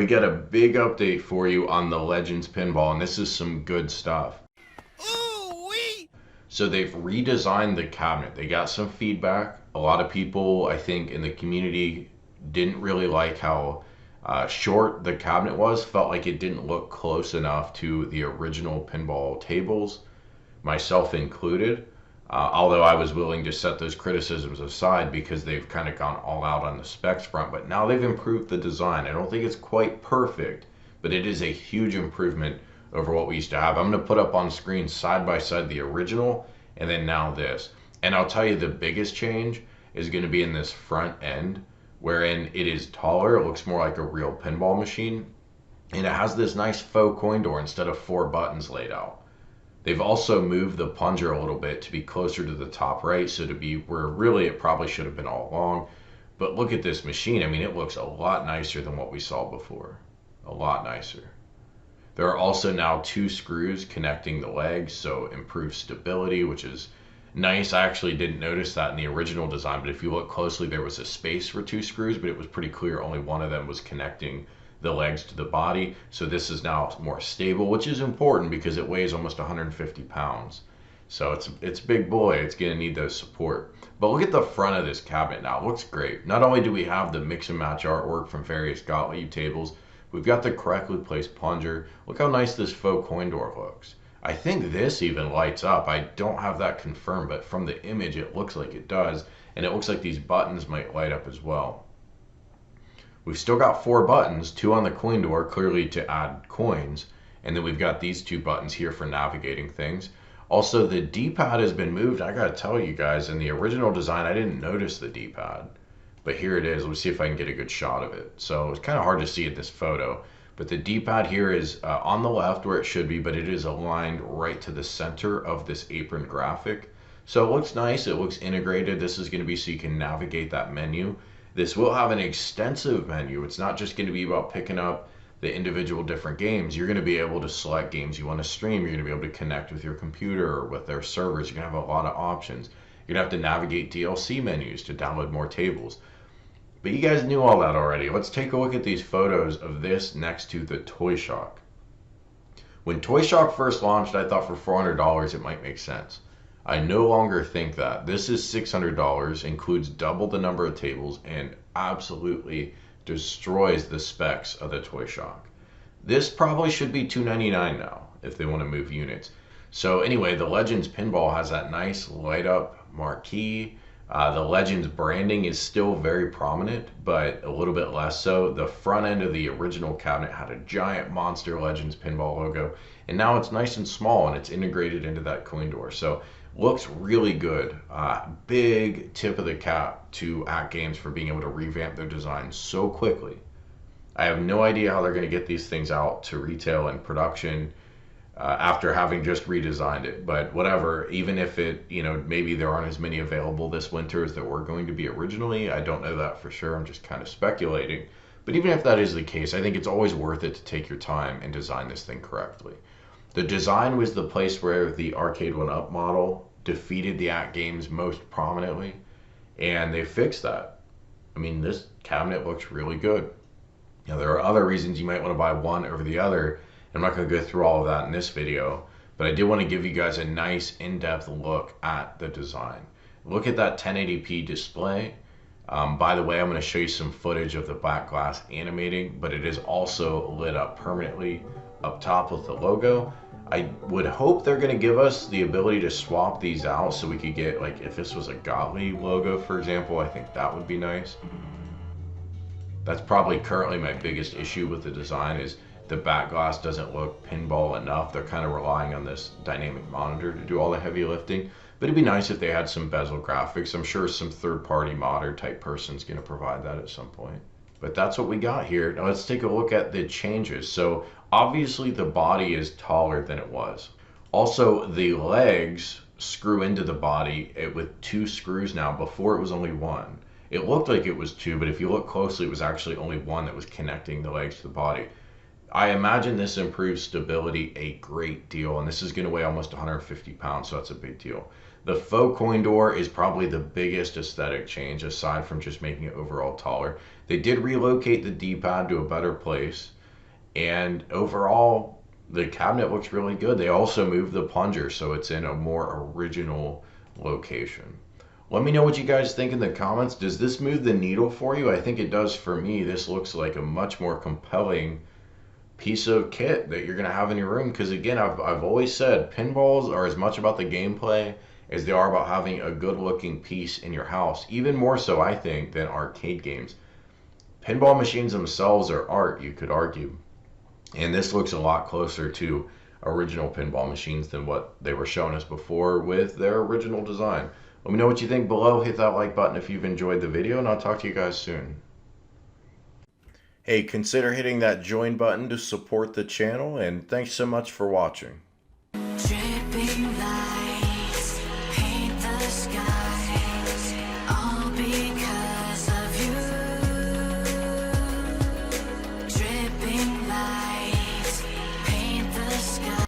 we got a big update for you on the Legends Pinball, and this is some good stuff. Ooh-wee! So they've redesigned the cabinet. They got some feedback. A lot of people, I think, in the community didn't really like how short the cabinet was, felt like it didn't look close enough to the original pinball tables, myself included. Although I was willing to set those criticisms aside because they've kind of gone all out on the specs front, but now they've improved the design. I don't think it's quite perfect, but it is a huge improvement over what we used to have. I'm going to put up on screen side by side the original and then now this. And I'll tell you the biggest change is going to be in this front end, wherein it is taller. It looks more like a real pinball machine. And it has this nice faux coin door instead of 4 buttons laid out. They've also moved the plunger a little bit to be closer to the top right, so to be where really it probably should have been all along. But look at this machine. I mean, it looks a lot nicer than what we saw before. A lot nicer. There are also now 2 screws connecting the legs, so improved stability, which is nice. I actually didn't notice that in the original design, but if you look closely, there was a space for 2 screws, but it was pretty clear only one of them was connecting the legs to the body. So this is now more stable, which is important because it weighs almost 150 pounds. So it's a big boy. It's going to need those support. But look at the front of this cabinet now. It looks great. Not only do we have the mix and match artwork from various Gottlieb tables, we've got the correctly placed plunger. Look how nice this faux coin door looks. I think this even lights up. I don't have that confirmed, but from the image it looks like it does. And it looks like these buttons might light up as well. We've still got 4 buttons, 2 on the coin door, clearly to add coins. And then we've got these 2 buttons here for navigating things. Also, the D-pad has been moved. I gotta tell you guys, in the original design, I didn't notice the D-pad. But here it is. Let's see if I can get a good shot of it. So it's kind of hard to see in this photo. But the D-pad here is on the left where it should be, but it is aligned right to the center of this apron graphic. So it looks nice. It looks integrated. This is going to be so you can navigate that menu. This will have an extensive menu. It's not just going to be about picking up the individual different games. You're going to be able to select games you want to stream. You're going to be able to connect with your computer or with their servers. You're going to have a lot of options. You're going to have to navigate DLC menus to download more tables. But you guys knew all that already. Let's take a look at these photos of this next to the Toy Shock. When Toy Shock first launched, I thought for $400 it might make sense. I no longer think that. This is $600, includes double the number of tables, and absolutely destroys the specs of the Toy Shock. This probably should be $299 now if they want to move units. So anyway, the Legends Pinball has that nice light up marquee. The Legends branding is still very prominent, but a little bit less so. The front end of the original cabinet had a giant monster Legends Pinball logo, and now it's nice and small and it's integrated into that coin door. So looks really good. Big tip of the cap to AtGames for being able to revamp their design so quickly. I have no idea how they're going to get these things out to retail and production after having just redesigned it. But whatever, even if it, maybe there aren't as many available this winter as there were going to be originally. I don't know that for sure. I'm just kind of speculating. But even if that is the case, I think it's always worth it to take your time and design this thing correctly. The design was the place where the Arcade 1-Up model defeated the AtGames most prominently, and they fixed that. I mean, this cabinet looks really good. Now, there are other reasons you might want to buy one over the other. I'm not going to go through all of that in this video, but I did want to give you guys a nice in-depth look at the design. Look at that 1080p display. By the way, I'm going to show you some footage of the black glass animating, but it is also lit up permanently up top with the logo. I would hope they're going to give us the ability to swap these out so we could get, like, if this was a Gottlieb logo, for example, I think that would be nice. That's probably currently my biggest issue with the design is the back glass doesn't look pinball enough. They're kind of relying on this dynamic monitor to do all the heavy lifting. But it'd be nice if they had some bezel graphics. I'm sure some third-party modder type person's going to provide that at some point. But that's what we got here. Now let's take a look at the changes. So obviously the body is taller than it was. Also, the legs screw into the body with 2 screws now. Before it was only 1. It looked like it was 2, but if you look closely, it was actually only 1 that was connecting the legs to the body. I imagine this improves stability a great deal, and this is going to weigh almost 150 pounds, so that's a big deal. The faux coin door is probably the biggest aesthetic change aside from just making it overall taller. They did relocate the D-pad to a better place, and overall, the cabinet looks really good. They also moved the plunger so it's in a more original location. Let me know what you guys think in the comments. Does this move the needle for you? I think it does for me. This looks like a much more compelling piece of kit that you're going to have in your room. Because again, I've always said pinballs are as much about the gameplay as they are about having a good looking piece in your house. Even more so, I think, than arcade games. Pinball machines themselves are art, you could argue. And this looks a lot closer to original pinball machines than what they were showing us before with their original design. Let me know what you think below. Hit that like button if you've enjoyed the video, and I'll talk to you guys soon. Hey, consider hitting that join button to support the channel, and thanks so much for watching.